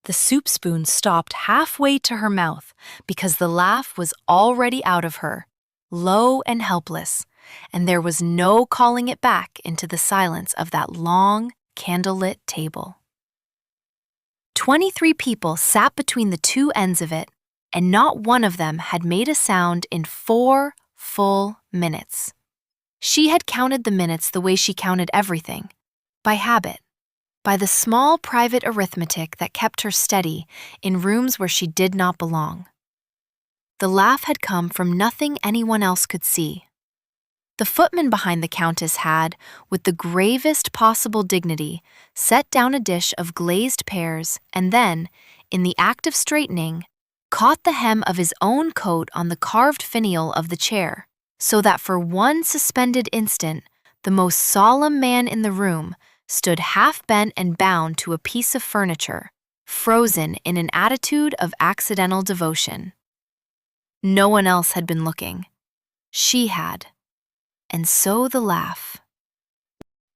The soup spoon stopped halfway to her mouth because the laugh was already out of her, low and helpless, and there was no calling it back into the silence of that long, candlelit table. 23 people sat between the two ends of it, and not one of them had made a sound in 4 full minutes. She had counted the minutes the way she counted everything, by habit, by the small private arithmetic that kept her steady in rooms where she did not belong. The laugh had come from nothing anyone else could see. The footman behind the countess had, with the gravest possible dignity, set down a dish of glazed pears and then, in the act of straightening, caught the hem of his own coat on the carved finial of the chair, so that for one suspended instant, the most solemn man in the room stood half-bent and bound to a piece of furniture, frozen in an attitude of accidental devotion. No one else had been looking. She had. And so the laugh.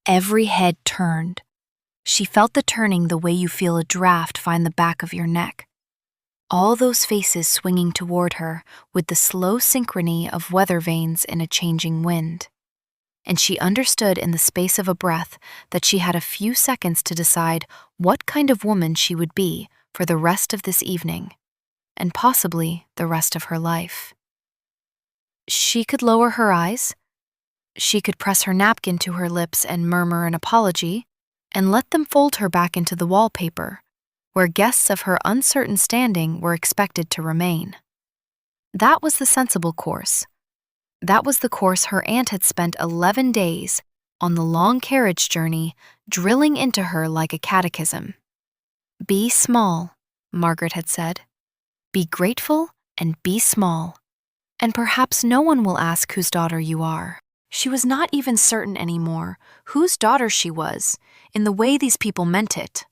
Every head turned. She felt the turning the way you feel a draft find the back of your neck. All those faces swinging toward her with the slow synchrony of weather vanes in a changing wind. And she understood in the space of a breath that she had a few seconds to decide what kind of woman she would be for the rest of this evening, and possibly the rest of her life. She could lower her eyes. She could press her napkin to her lips and murmur an apology, and let them fold her back into the wallpaper, where guests of her uncertain standing were expected to remain. That was the sensible course. That was the course her aunt had spent 11 days on the long carriage journey drilling into her like a catechism. Be small, Margaret had said. Be grateful and be small, and perhaps no one will ask whose daughter you are. She was not even certain anymore whose daughter she was in the way these people meant it.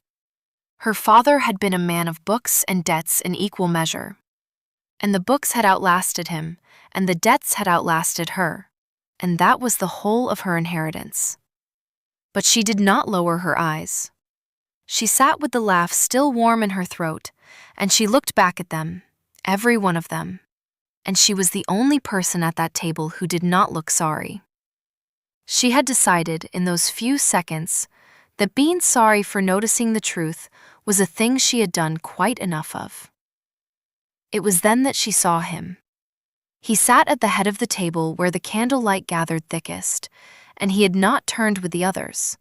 Her father had been a man of books and debts in equal measure, and the books had outlasted him, and the debts had outlasted her, and that was the whole of her inheritance. But she did not lower her eyes. She sat with the laugh still warm in her throat, and she looked back at them, every one of them, and she was the only person at that table who did not look sorry. She had decided in those few seconds that being sorry for noticing the truth was a thing she had done quite enough of. It was then that she saw him. He sat at the head of the table where the candlelight gathered thickest, and he had not turned with the others.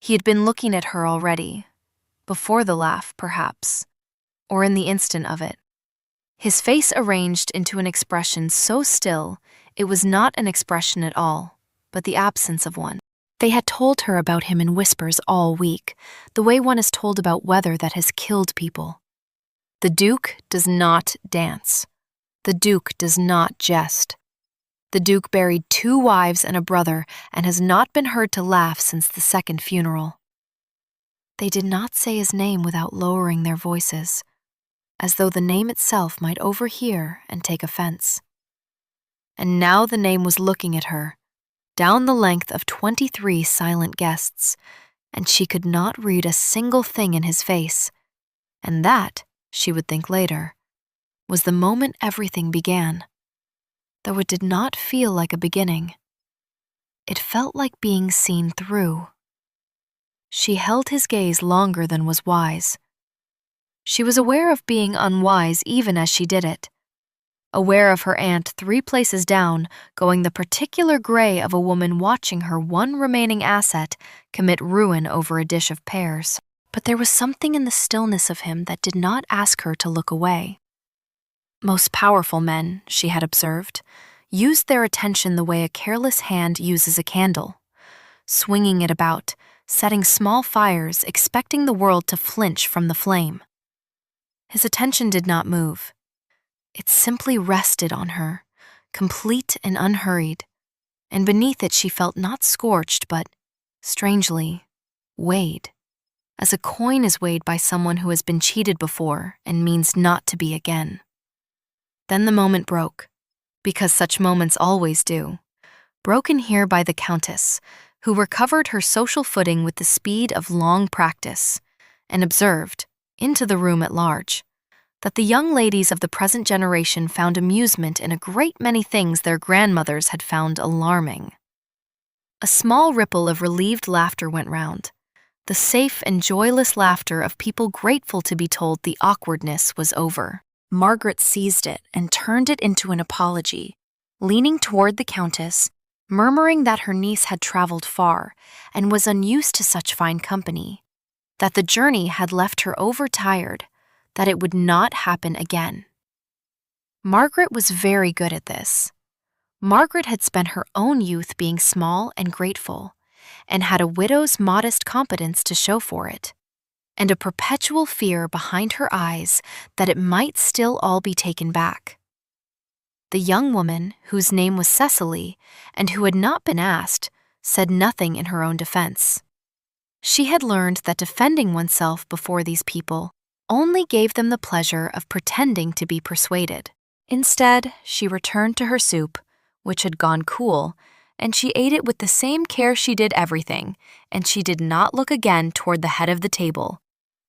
He had been looking at her already, before the laugh, perhaps, or in the instant of it. His face arranged into an expression so still it was not an expression at all, but the absence of one. They had told her about him in whispers all week, the way one is told about weather that has killed people. The Duke does not dance. The Duke does not jest. The Duke buried 2 wives and a brother and has not been heard to laugh since the second funeral. They did not say his name without lowering their voices, as though the name itself might overhear and take offense. And now the name was looking at her, down the length of 23 silent guests, and she could not read a single thing in his face, and that, she would think later, was the moment everything began, though it did not feel like a beginning. It felt like being seen through. She held his gaze longer than was wise. She was aware of being unwise even as she did it, aware of her aunt 3 places down going the particular gray of a woman watching her one remaining asset commit ruin over a dish of pears. But there was something in the stillness of him that did not ask her to look away. Most powerful men, she had observed, used their attention the way a careless hand uses a candle, swinging it about, setting small fires, expecting the world to flinch from the flame. His attention did not move. It simply rested on her, complete and unhurried, and beneath it she felt not scorched but, strangely, weighed, as a coin is weighed by someone who has been cheated before and means not to be again. Then the moment broke, because such moments always do, broken here by the Countess, who recovered her social footing with the speed of long practice, and observed, into the room at large, that the young ladies of the present generation found amusement in a great many things their grandmothers had found alarming. A small ripple of relieved laughter went round, the safe and joyless laughter of people grateful to be told the awkwardness was over. Margaret seized it and turned it into an apology, leaning toward the Countess, murmuring that her niece had traveled far and was unused to such fine company, that the journey had left her overtired, that it would not happen again. Margaret was very good at this. Margaret had spent her own youth being small and grateful, and had a widow's modest competence to show for it, and a perpetual fear behind her eyes that it might still all be taken back. The young woman, whose name was Cecily, and who had not been asked, said nothing in her own defense. She had learned that defending oneself before these people only gave them the pleasure of pretending to be persuaded. Instead, she returned to her soup, which had gone cool, and she ate it with the same care she did everything, and she did not look again toward the head of the table,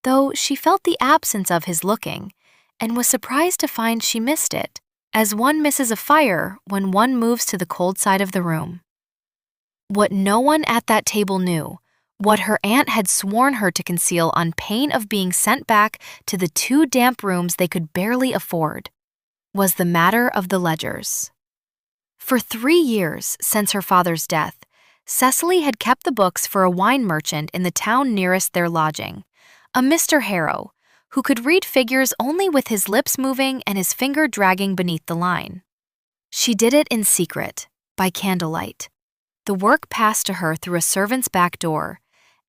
though she felt the absence of his looking, and was surprised to find she missed it, as one misses a fire when one moves to the cold side of the room. What no one at that table knew, what her aunt had sworn her to conceal on pain of being sent back to the 2 damp rooms they could barely afford, was the matter of the ledgers. For 3 years since her father's death, Cecily had kept the books for a wine merchant in the town nearest their lodging, a Mr. Harrow, who could read figures only with his lips moving and his finger dragging beneath the line. She did it in secret, by candlelight. The work passed to her through a servant's back door,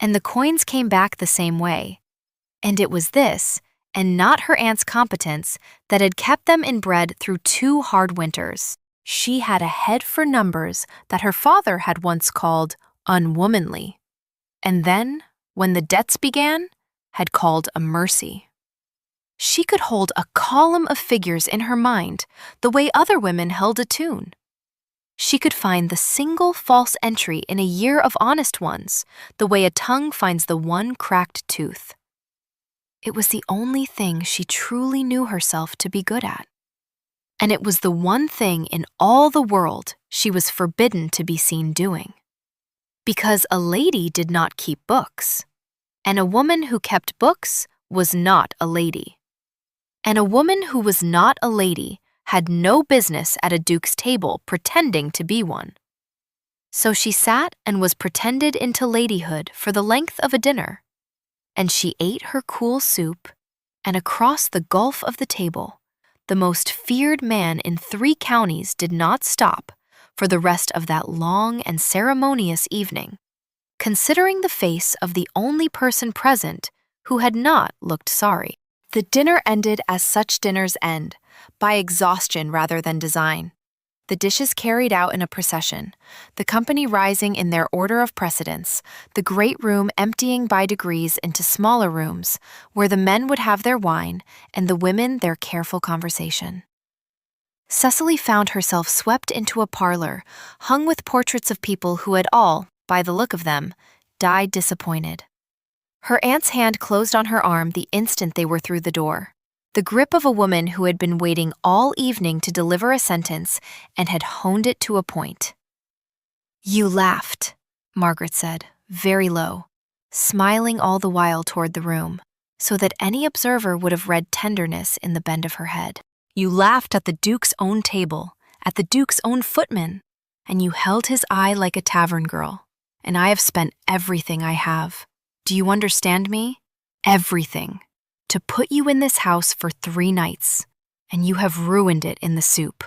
and the coins came back the same way. And it was this, and not her aunt's competence, that had kept them in bread through 2 hard winters. She had a head for numbers that her father had once called unwomanly, and then, when the debts began, had called a mercy. She could hold a column of figures in her mind the way other women held a tune. She could find the single false entry in a year of honest ones, the way a tongue finds the one cracked tooth. It was the only thing she truly knew herself to be good at. And it was the one thing in all the world she was forbidden to be seen doing. Because a lady did not keep books, and a woman who kept books was not a lady. And a woman who was not a lady had no business at a duke's table pretending to be one. So she sat and was pretended into ladyhood for the length of a dinner, and she ate her cool soup, and across the gulf of the table, the most feared man in 3 counties did not stop for the rest of that long and ceremonious evening, considering the face of the only person present who had not looked sorry. The dinner ended as such dinners end, by exhaustion rather than design. The dishes carried out in a procession, the company rising in their order of precedence, the great room emptying by degrees into smaller rooms, where the men would have their wine and the women their careful conversation. Cecily found herself swept into a parlor, hung with portraits of people who had all, by the look of them, died disappointed. Her aunt's hand closed on her arm the instant they were through the door, the grip of a woman who had been waiting all evening to deliver a sentence and had honed it to a point. "You laughed," Margaret said, very low, smiling all the while toward the room, so that any observer would have read tenderness in the bend of her head. "You laughed at the Duke's own table, at the Duke's own footman, and you held his eye like a tavern girl, and I have spent everything I have. Do you understand me? Everything. To put you in this house for 3 nights, and you have ruined it in the soup."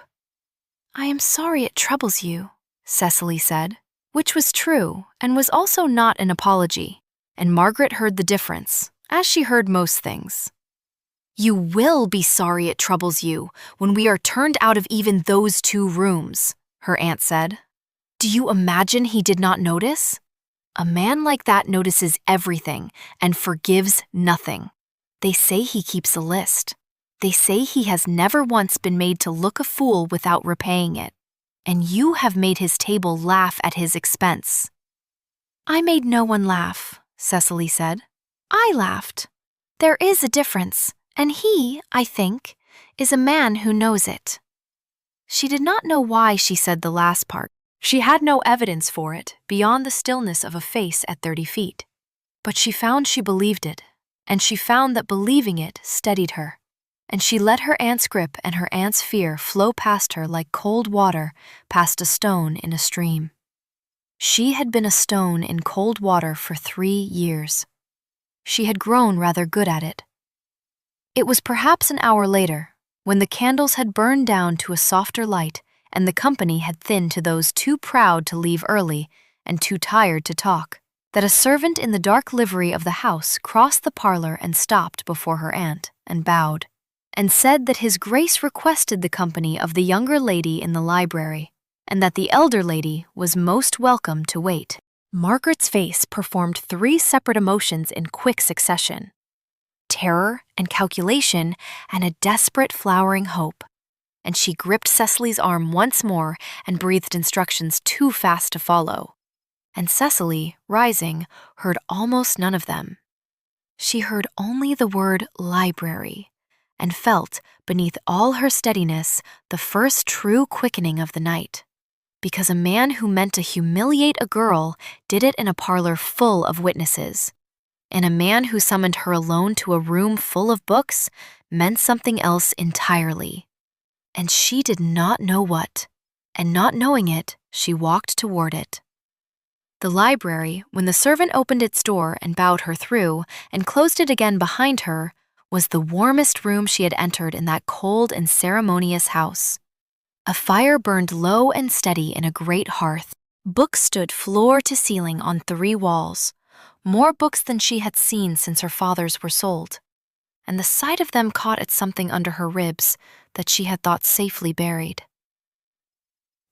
"I am sorry it troubles you," Cecily said, which was true and was also not an apology, and Margaret heard the difference, as she heard most things. "You will be sorry it troubles you when we are turned out of even those 2 rooms," her aunt said. "Do you imagine he did not notice? A man like that notices everything and forgives nothing. They say he keeps a list. They say he has never once been made to look a fool without repaying it. And you have made his table laugh at his expense." "I made no one laugh," Cecily said. "I laughed. There is a difference, and he, I think, is a man who knows it." She did not know why she said the last part. She had no evidence for it beyond the stillness of a face at 30 feet. But she found she believed it, and she found that believing it steadied her. And she let her aunt's grip and her aunt's fear flow past her like cold water past a stone in a stream. She had been a stone in cold water for 3 years. She had grown rather good at it. It was perhaps an hour later, when the candles had burned down to a softer light and the company had thinned to those too proud to leave early and too tired to talk, that a servant in the dark livery of the house crossed the parlor and stopped before her aunt and bowed, and said that his grace requested the company of the younger lady in the library, and that the elder lady was most welcome to wait. Margaret's face performed 3 separate emotions in quick succession: terror and calculation and a desperate flowering hope. And she gripped Cecily's arm once more and breathed instructions too fast to follow. And Cecily, rising, heard almost none of them. She heard only the word library, and felt, beneath all her steadiness, the first true quickening of the night. Because a man who meant to humiliate a girl did it in a parlor full of witnesses, and a man who summoned her alone to a room full of books meant something else entirely. And she did not know what, and not knowing it, she walked toward it. The library, when the servant opened its door and bowed her through and closed it again behind her, was the warmest room she had entered in that cold and ceremonious house. A fire burned low and steady in a great hearth. Books stood floor to ceiling on 3 walls, more books than she had seen since her father's were sold, and the sight of them caught at something under her ribs that she had thought safely buried.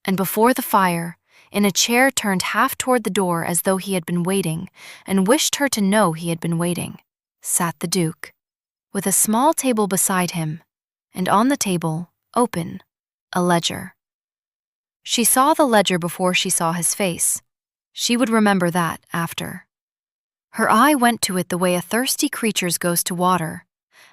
And before the fire, in a chair turned half toward the door as though he had been waiting, and wished her to know he had been waiting, sat the Duke, with a small table beside him, and on the table, open, a ledger. She saw the ledger before she saw his face. She would remember that after. Her eye went to it the way a thirsty creature's goes to water,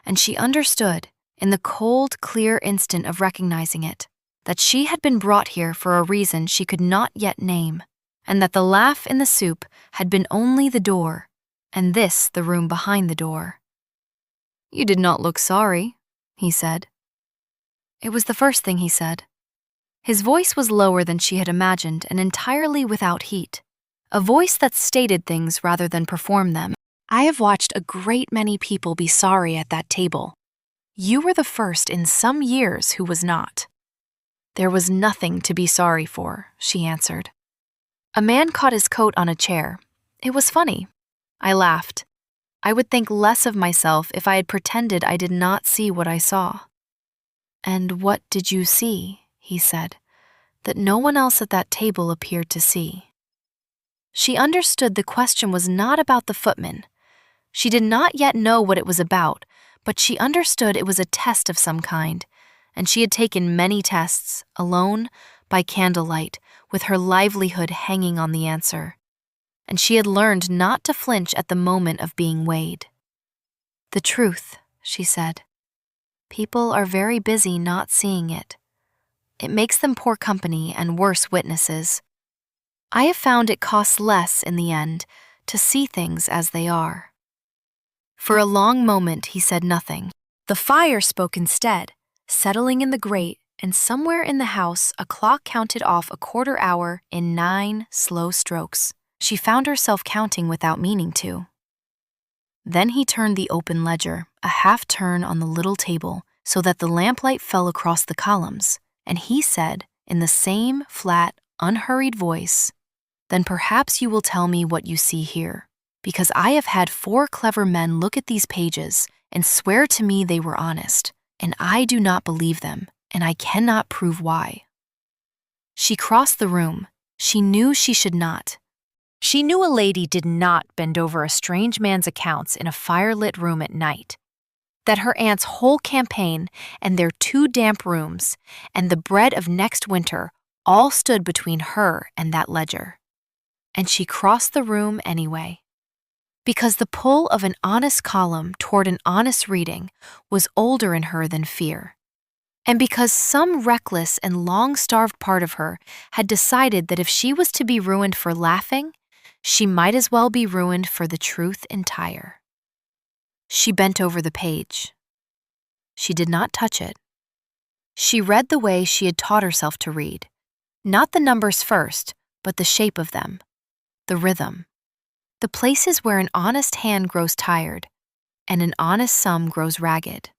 and she understood, in the cold, clear instant of recognizing it, that she had been brought here for a reason she could not yet name, and that the laugh in the soup had been only the door, and this the room behind the door. "You did not look sorry," he said. It was the first thing he said. His voice was lower than she had imagined and entirely without heat, a voice that stated things rather than performed them. "I have watched a great many people be sorry at that table. You were the first in some years who was not." "There was nothing to be sorry for," she answered. A man caught his coat on a chair. It was funny. I laughed. I would think less of myself if I had pretended I did not see what I saw. "And what did you see?" he said, that no one else at that table appeared to see. She understood the question was not about the footman. She did not yet know what it was about, but she understood it was a test of some kind, and she had taken many tests, alone, by candlelight, with her livelihood hanging on the answer. And she had learned not to flinch at the moment of being weighed. "The truth," she said. "People are very busy not seeing it. It makes them poor company and worse witnesses. I have found it costs less in the end to see things as they are." For a long moment he said nothing. The fire spoke instead, settling in the grate, and somewhere in the house a clock counted off a quarter hour in 9 slow strokes. She found herself counting without meaning to. Then he turned the open ledger, a half turn on the little table, so that the lamplight fell across the columns, and he said, in the same flat, unhurried voice, "Then perhaps you will tell me what you see here, because I have had 4 clever men look at these pages and swear to me they were honest, and I do not believe them, and I cannot prove why." She crossed the room. She knew she should not. She knew a lady did not bend over a strange man's accounts in a firelit room at night, that her aunt's whole campaign and their 2 damp rooms and the bread of next winter all stood between her and that ledger. And she crossed the room anyway. Because the pull of an honest column toward an honest reading was older in her than fear. And because some reckless and long-starved part of her had decided that if she was to be ruined for laughing, she might as well be ruined for the truth entire. She bent over the page. She did not touch it. She read the way she had taught herself to read, not the numbers first, but the shape of them, the rhythm, the places where an honest hand grows tired and an honest sum grows ragged.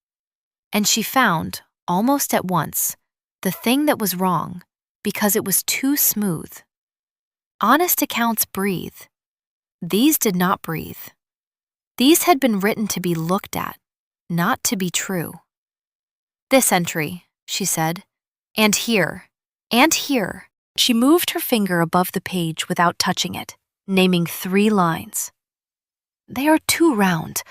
And she found, almost at once, the thing that was wrong because it was too smooth. Honest accounts breathe. These did not breathe. These had been written to be looked at, not to be true. This entry, she said, and here, and here. She moved her finger above the page without touching it, naming 3 lines. They are too round.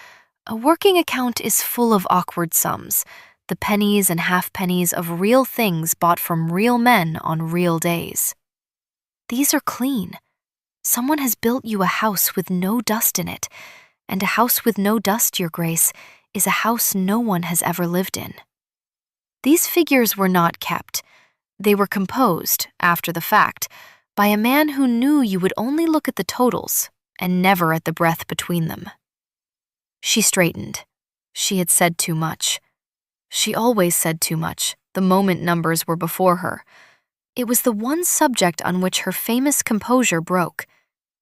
A working account is full of awkward sums, the pennies and half-pennies of real things bought from real men on real days. These are clean. Someone has built you a house with no dust in it, and a house with no dust, Your Grace, is a house no one has ever lived in. These figures were not kept. They were composed, after the fact, by a man who knew you would only look at the totals and never at the breadth between them. She straightened. She had said too much. She always said too much, the moment numbers were before her. It was the one subject on which her famous composure broke,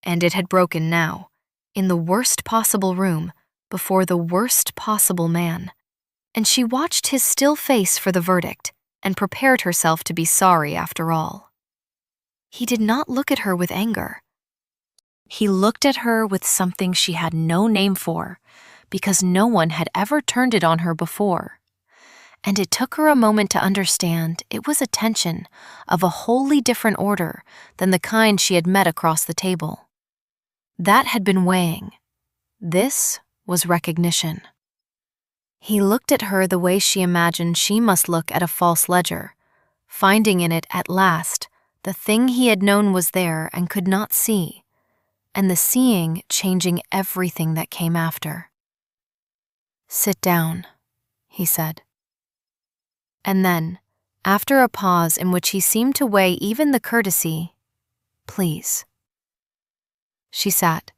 and it had broken now, in the worst possible room, before the worst possible man. And she watched his still face for the verdict and prepared herself to be sorry after all. He did not look at her with anger. He looked at her with something she had no name for, because no one had ever turned it on her before. And it took her a moment to understand it was a tension of a wholly different order than the kind she had met across the table. That had been weighing. This was recognition. He looked at her the way she imagined she must look at a false ledger, finding in it at last the thing he had known was there and could not see, and the seeing changing everything that came after. "Sit down," he said. And then, after a pause in which he seemed to weigh even the courtesy, "Please." She sat.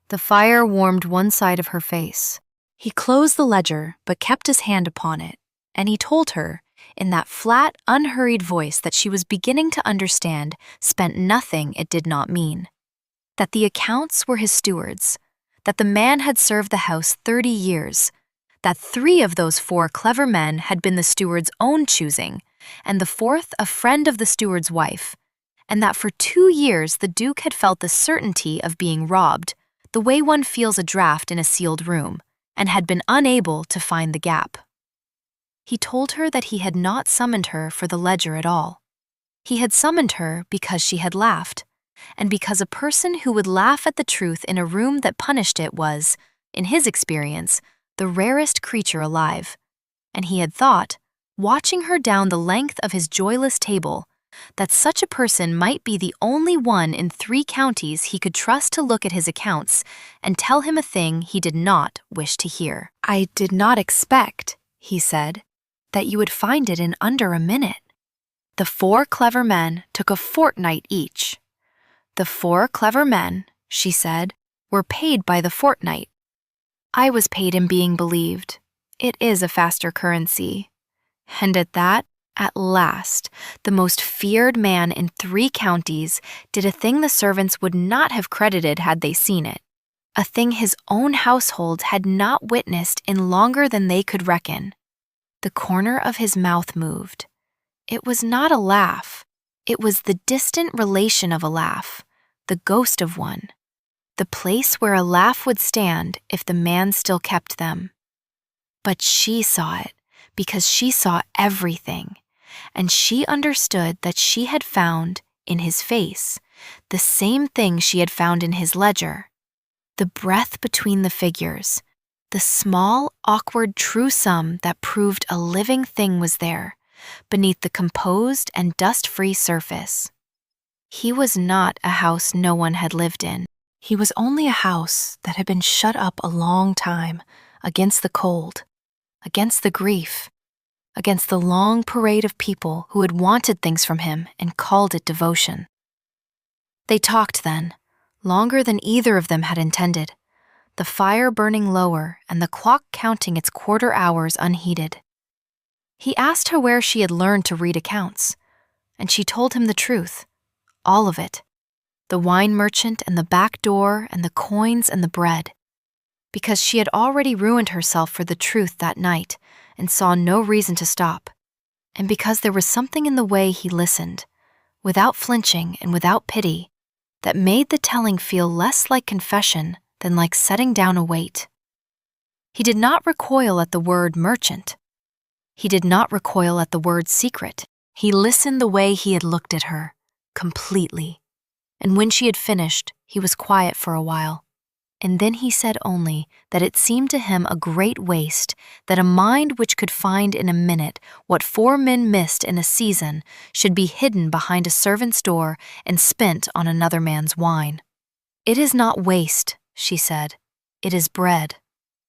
The fire warmed one side of her face. He closed the ledger but kept his hand upon it, and he told her, in that flat, unhurried voice that she was beginning to understand spent nothing it did not mean, that the accounts were his stewards, that the man had served the house 30 years, that 3 of those 4 clever men had been the steward's own choosing, and the 4th a friend of the steward's wife, and that for 2 years the Duke had felt the certainty of being robbed, the way one feels a draft in a sealed room, and had been unable to find the gap. He told her that he had not summoned her for the ledger at all. He had summoned her because she had laughed, and because a person who would laugh at the truth in a room that punished it was, in his experience, the rarest creature alive, and he had thought, watching her down the length of his joyless table, that such a person might be the only one in 3 counties he could trust to look at his accounts and tell him a thing he did not wish to hear. "I did not expect," he said, "that you would find it in under a minute." The 4 clever men took a fortnight each. The 4 clever men, she said, were paid by the fortnight. I was paid in being believed. It is a faster currency. And at that, at last, the most feared man in 3 counties did a thing the servants would not have credited had they seen it, a thing his own household had not witnessed in longer than they could reckon. The corner of his mouth moved. It was not a laugh. It was the distant relation of a laugh, the ghost of one, the place where a laugh would stand if the man still kept them. But she saw it, because she saw everything, and she understood that she had found, in his face, the same thing she had found in his ledger. The breath between the figures, the small, awkward true sum that proved a living thing was there, beneath the composed and dust-free surface. He was not a house no one had lived in. He was only a house that had been shut up a long time against the cold, against the grief, against the long parade of people who had wanted things from him and called it devotion. They talked then, longer than either of them had intended, the fire burning lower and the clock counting its quarter hours unheeded. He asked her where she had learned to read accounts, and she told him the truth, all of it, the wine merchant and the back door and the coins and the bread, because she had already ruined herself for the truth that night and saw no reason to stop, and because there was something in the way he listened, without flinching and without pity, that made the telling feel less like confession than like setting down a weight. He did not recoil at the word merchant. He did not recoil at the word secret. He listened the way he had looked at her, completely. And when she had finished, he was quiet for a while. And then he said only that it seemed to him a great waste that a mind which could find in a minute what 4 men missed in a season should be hidden behind a servant's door and spent on another man's wine. "It is not waste," she said. "It is bread."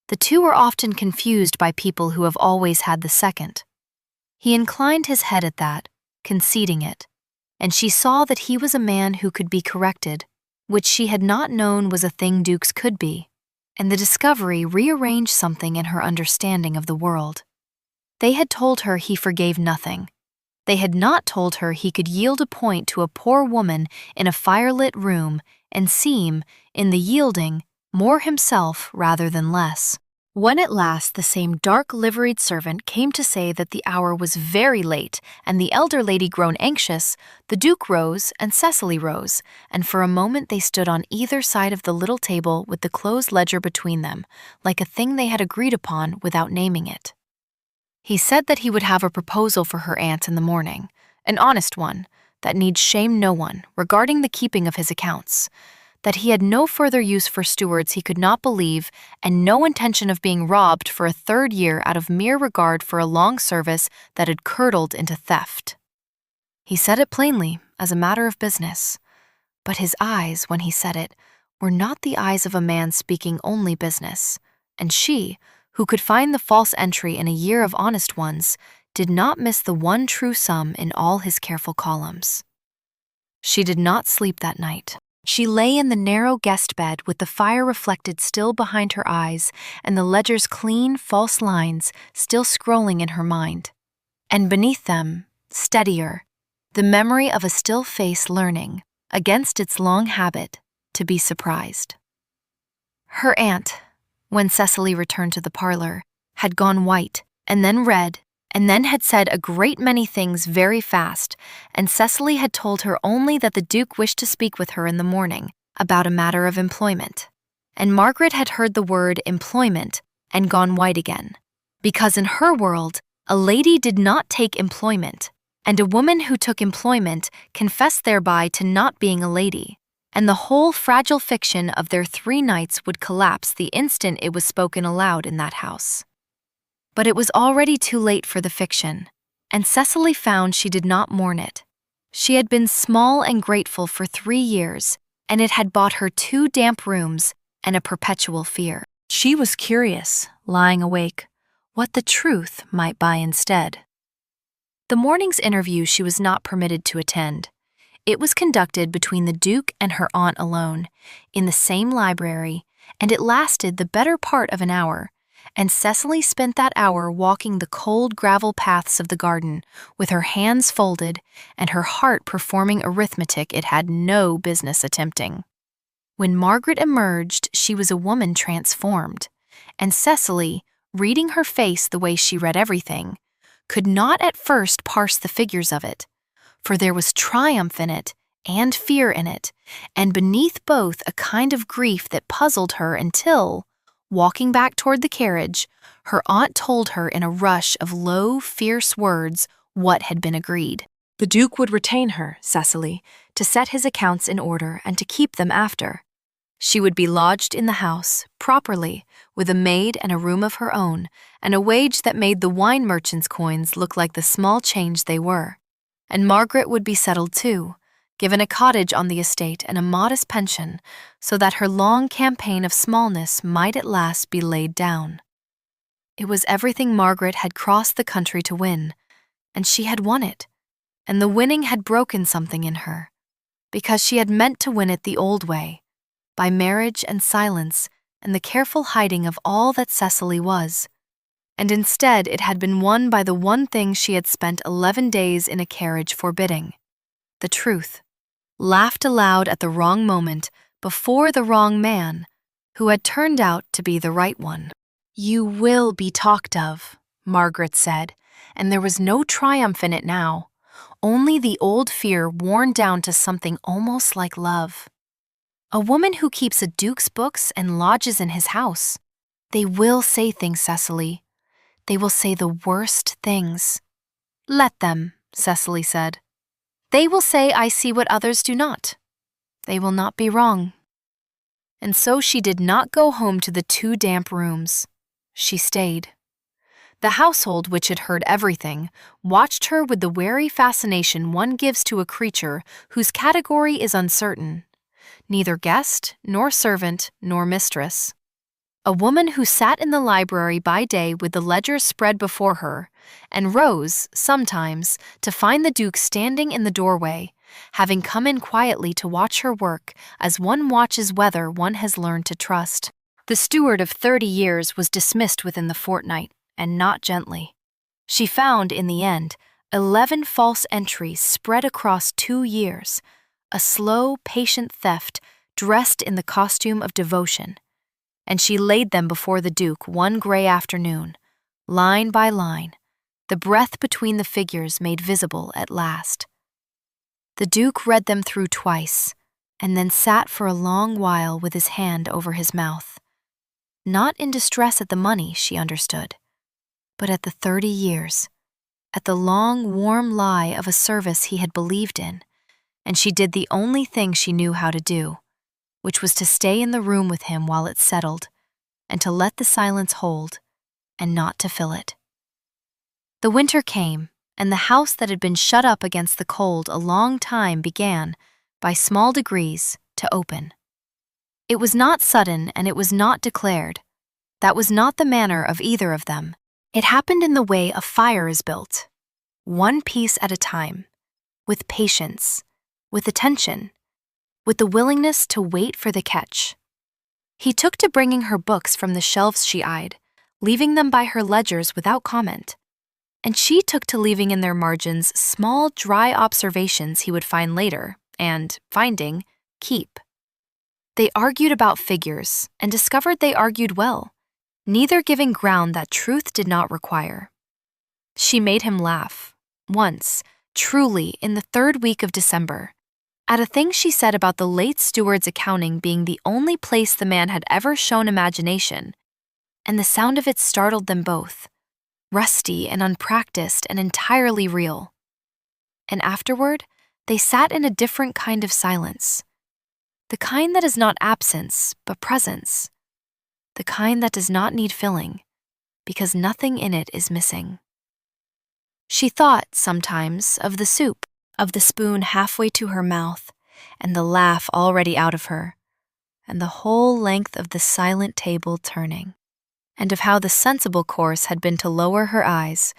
The two are often confused by people who have always had the second. He inclined his head at that, conceding it, and she saw that he was a man who could be corrected, which she had not known was a thing dukes could be, and the discovery rearranged something in her understanding of the world. They had told her he forgave nothing. They had not told her he could yield a point to a poor woman in a firelit room and seem, in the yielding, more himself rather than less. When at last the same dark-liveried servant came to say that the hour was very late and the elder lady grown anxious, the Duke rose and Cecily rose, and for a moment they stood on either side of the little table with the closed ledger between them, like a thing they had agreed upon without naming it. He said that he would have a proposal for her aunt in the morning, an honest one, that need shame no one, regarding the keeping of his accounts, that he had no further use for stewards he could not believe, and no intention of being robbed for a 3rd year out of mere regard for a long service that had curdled into theft. He said it plainly, as a matter of business, but his eyes, when he said it, were not the eyes of a man speaking only business, and she, who could find the false entry in a year of honest ones, did not miss the one true sum in all his careful columns. She did not sleep that night. She lay in the narrow guest bed with the fire reflected still behind her eyes and the ledger's clean, false lines still scrolling in her mind. And beneath them, steadier, the memory of a still face learning, against its long habit, to be surprised. Her aunt, when Cecily returned to the parlor, had gone white, and then red, and then had said a great many things very fast, and Cecily had told her only that the Duke wished to speak with her in the morning about a matter of employment. And Margaret had heard the word employment and gone white again, because in her world, a lady did not take employment, and a woman who took employment confessed thereby to not being a lady, and the whole fragile fiction of their 3 nights would collapse the instant it was spoken aloud in that house. But it was already too late for the fiction, and Cecily found she did not mourn it. She had been small and grateful for 3 years, and it had bought her 2 damp rooms and a perpetual fear. She was curious, lying awake, what the truth might buy instead. The morning's interview she was not permitted to attend. It was conducted between the Duke and her aunt alone, in the same library, and it lasted the better part of an hour, and Cecily spent that hour walking the cold gravel paths of the garden, with her hands folded and her heart performing arithmetic it had no business attempting. When Margaret emerged, she was a woman transformed, and Cecily, reading her face the way she read everything, could not at first parse the figures of it, for there was triumph in it and fear in it, and beneath both a kind of grief that puzzled her until, walking back toward the carriage, her aunt told her in a rush of low, fierce words what had been agreed. The Duke would retain her, Cecily, to set his accounts in order and to keep them after. She would be lodged in the house, properly, with a maid and a room of her own, and a wage that made the wine merchant's coins look like the small change they were. And Margaret would be settled too, given a cottage on the estate and a modest pension so that her long campaign of smallness might at last be laid down. It was everything Margaret had crossed the country to win, and she had won it, and the winning had broken something in her, because she had meant to win it the old way, by marriage and silence and the careful hiding of all that Cecily was, and instead it had been won by the one thing she had spent 11 days in a carriage forbidding, the truth, laughed aloud at the wrong moment before the wrong man, who had turned out to be the right one. "You will be talked of," Margaret said, and there was no triumph in it now, only the old fear worn down to something almost like love. "A woman who keeps a duke's books and lodges in his house. They will say things, Cecily. They will say the worst things." "Let them," Cecily said. "They will say I see what others do not. They will not be wrong." And so she did not go home to the 2 damp rooms. She stayed. The household, which had heard everything, watched her with the wary fascination one gives to a creature whose category is uncertain, neither guest, nor servant, nor mistress. A woman who sat in the library by day with the ledger spread before her, and rose, sometimes, to find the Duke standing in the doorway, having come in quietly to watch her work as one watches whether one has learned to trust. The steward of 30 years was dismissed within the fortnight, and not gently. She found, in the end, 11 false entries spread across 2 years, a slow, patient theft dressed in the costume of devotion, and she laid them before the Duke one gray afternoon, line by line, the breath between the figures made visible at last. The Duke read them through twice, and then sat for a long while with his hand over his mouth. Not in distress at the money, she understood, but at the 30 years, at the long, warm lie of a service he had believed in, and she did the only thing she knew how to do, which was to stay in the room with him while it settled, and to let the silence hold, and not to fill it. The winter came, and the house that had been shut up against the cold a long time began, by small degrees, to open. It was not sudden, and it was not declared. That was not the manner of either of them. It happened in the way a fire is built, one piece at a time, with patience, with attention, with the willingness to wait for the catch. He took to bringing her books from the shelves she eyed, leaving them by her ledgers without comment, and she took to leaving in their margins small, dry observations he would find later, and, finding, keep. They argued about figures, and discovered they argued well, neither giving ground that truth did not require. She made him laugh, once, truly, in the 3rd week of December, at a thing she said about the late steward's accounting being the only place the man had ever shown imagination, and the sound of it startled them both, rusty and unpracticed and entirely real. And afterward, they sat in a different kind of silence, the kind that is not absence, but presence, the kind that does not need filling, because nothing in it is missing. She thought, sometimes, of the soup, of the spoon halfway to her mouth, and the laugh already out of her, and the whole length of the silent table turning, and of how the sensible course had been to lower her eyes,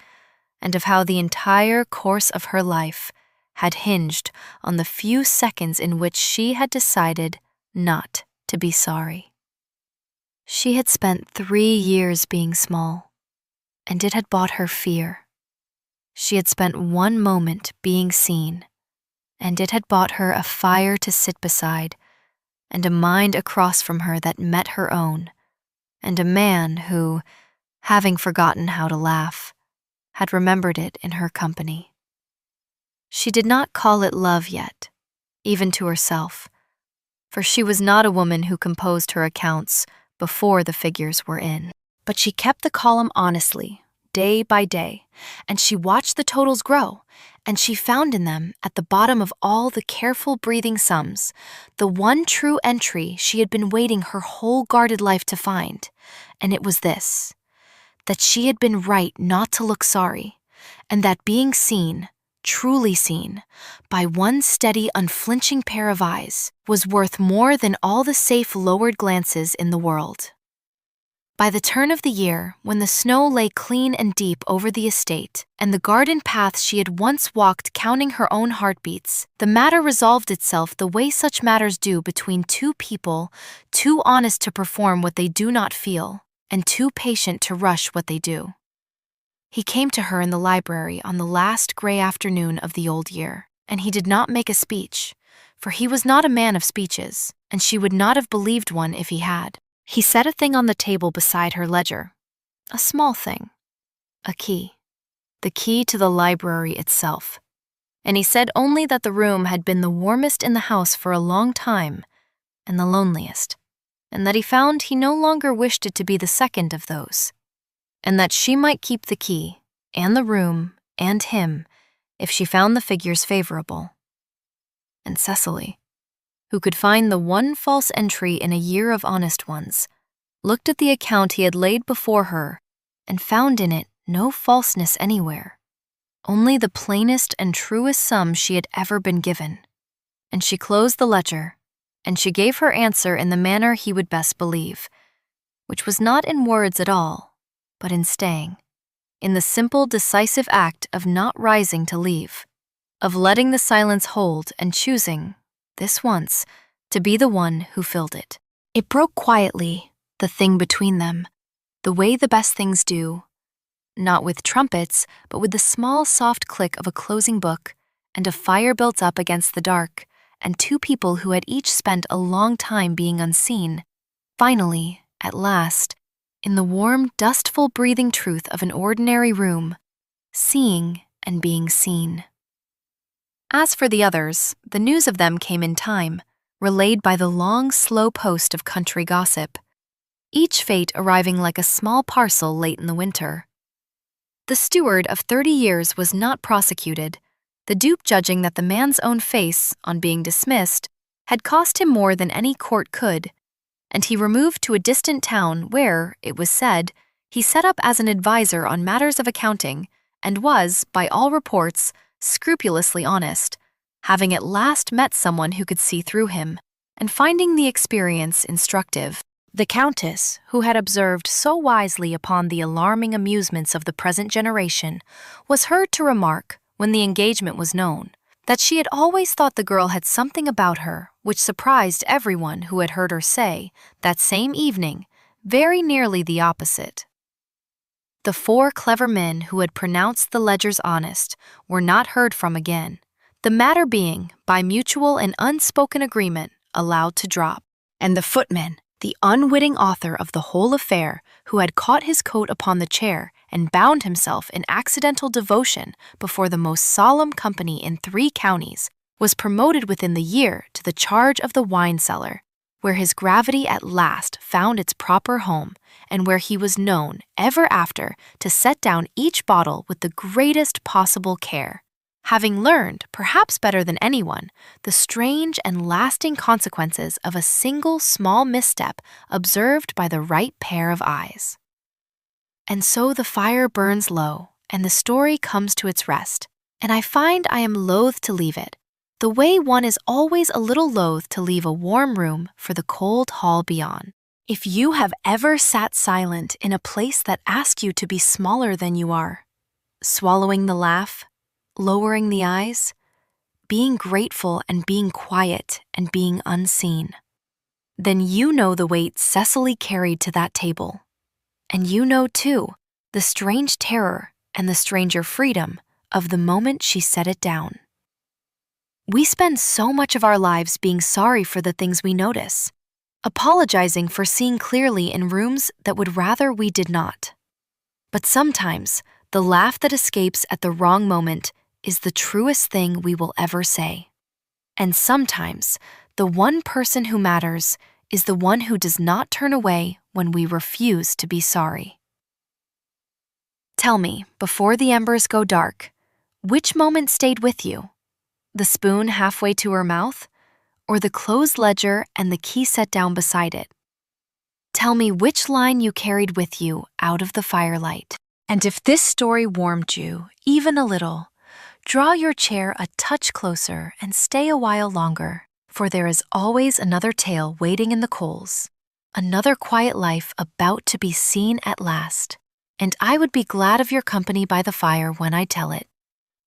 and of how the entire course of her life had hinged on the few seconds in which she had decided not to be sorry. She had spent 3 years being small, and it had bought her fear. She had spent 1 moment being seen, and it had bought her a fire to sit beside, and a mind across from her that met her own, and a man who, having forgotten how to laugh, had remembered it in her company. She did not call it love yet, even to herself, for she was not a woman who composed her accounts before the figures were in. But she kept the column honestly, day by day, and she watched the totals grow, and she found in them, at the bottom of all the careful breathing sums, the one true entry she had been waiting her whole guarded life to find, and it was this, that she had been right not to look sorry, and that being seen, truly seen, by one steady, unflinching pair of eyes, was worth more than all the safe lowered glances in the world. By the turn of the year, when the snow lay clean and deep over the estate, and the garden paths she had once walked counting her own heartbeats, the matter resolved itself the way such matters do between two people too honest to perform what they do not feel, and too patient to rush what they do. He came to her in the library on the last gray afternoon of the old year, and he did not make a speech, for he was not a man of speeches, and she would not have believed one if he had. He set a thing on the table beside her ledger, a small thing, a key, the key to the library itself. And he said only that the room had been the warmest in the house for a long time, and the loneliest, and that he found he no longer wished it to be the second of those, and that she might keep the key, and the room, and him, if she found the figures favorable. And Cecily, who could find the one false entry in a year of honest ones, looked at the account he had laid before her and found in it no falseness anywhere, only the plainest and truest sum she had ever been given. And she closed the ledger, and she gave her answer in the manner he would best believe, which was not in words at all, but in staying, in the simple, decisive act of not rising to leave, of letting the silence hold and choosing, this once, to be the one who filled it. It broke quietly, the thing between them, the way the best things do, not with trumpets, but with the small, soft click of a closing book, and a fire built up against the dark, and two people who had each spent a long time being unseen, finally, at last, in the warm, dustful breathing truth of an ordinary room, seeing and being seen. As for the others, the news of them came in time, relayed by the long, slow post of country gossip, each fate arriving like a small parcel late in the winter. The steward of 30 years was not prosecuted, the dupe judging that the man's own face, on being dismissed, had cost him more than any court could, and he removed to a distant town where, it was said, he set up as an adviser on matters of accounting, and was, by all reports, scrupulously honest, having at last met someone who could see through him, and finding the experience instructive. The Countess, who had observed so wisely upon the alarming amusements of the present generation, was heard to remark, when the engagement was known, that she had always thought the girl had something about her which surprised everyone who had heard her say, that same evening, very nearly the opposite. The 4 clever men who had pronounced the ledgers honest were not heard from again, the matter being, by mutual and unspoken agreement, allowed to drop, and the footman, the unwitting author of the whole affair, who had caught his coat upon the chair and bound himself in accidental devotion before the most solemn company in 3 counties, was promoted within the year to the charge of the wine cellar, where his gravity at last found its proper home, and where he was known ever after to set down each bottle with the greatest possible care, having learned, perhaps better than anyone, the strange and lasting consequences of a single small misstep observed by the right pair of eyes. And so the fire burns low, and the story comes to its rest, and I find I am loath to leave it, the way one is always a little loath to leave a warm room for the cold hall beyond. If you have ever sat silent in a place that asks you to be smaller than you are, swallowing the laugh, lowering the eyes, being grateful and being quiet and being unseen, then you know the weight Cecily carried to that table. And you know, too, the strange terror and the stranger freedom of the moment she set it down. We spend so much of our lives being sorry for the things we notice, apologizing for seeing clearly in rooms that would rather we did not. But sometimes, the laugh that escapes at the wrong moment is the truest thing we will ever say. And sometimes, the one person who matters is the one who does not turn away when we refuse to be sorry. Tell me, before the embers go dark, which moment stayed with you? The spoon halfway to her mouth, or the closed ledger and the key set down beside it? Tell me which line you carried with you out of the firelight. And if this story warmed you, even a little, Draw your chair a touch closer and stay a while longer, for there is always another tale waiting in the coals, another quiet life about to be seen at last, and I would be glad of your company by the fire when I tell it.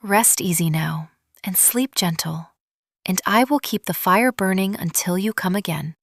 Rest easy now, and sleep gentle, and I will keep the fire burning until you come again.